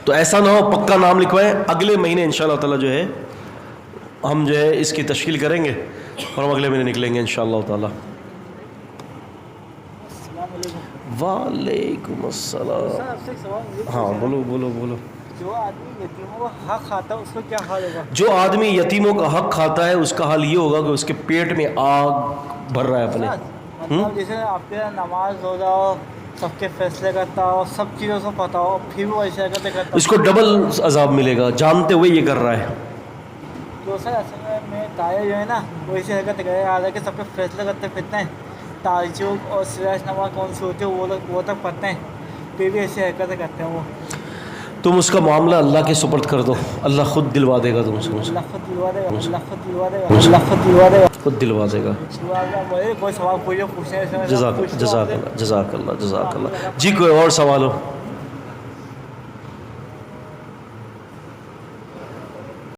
تو ایسا نہ ہو پکا نام لکھوائیں. اگلے مہینے انشاءاللہ تعالیٰ جو ہے ہم جو ہے اس کی تشکیل کریں گے اور ہم اگلے مہینے نکلیں گے انشاءاللہ تعالیٰ. وعلیکم السلام. ہاں بولو بولو بولو. جو آدمی یتیموں کا حق کھاتا ہے اس کو کیا حال ہوگا؟ جو آدمی یتیموں کا حق کھاتا ہے اس کا حال یہ ہوگا کہ اس کے پیٹ میں آگ بھر رہا ہے اپنے. مطلب جیسے آپ کے نماز روزہ ہو، سب کے فیصلے کرتا ہو، سب چیزوں سے پتہ ہو، پھر وہ ایسے حرکتیں کرتا اس کو ڈبل عذاب ملے گا جانتے ہوئے یہ کر رہا ہے. تو سر اصل میں تایا جو ہے نا وہ ایسی حرکتیں کرے آ رہا ہے کہ سب کے فیصلے کرتے پھرتے ہیں. تعجب اور سراج نماز کون سی ہوتی ہے وہ تک پڑھتے ہیں، پھر بھی ایسی حرکتیں کرتے ہیں وہ. تم اس کا معاملہ اللہ کے سپرد کر دو، اللہ خود دلوا دے گا تم سے. اللہ خود دلوا دے گا، اللہ خود دلوا دے گا، اللہ خود دلوا دے گا، خود دلوا دے گا. کوئی سوال پوچھو پوچھنے جزاک اللہ جزاک اللہ جزاک اللہ. جی کوئی اور سوال ہو؟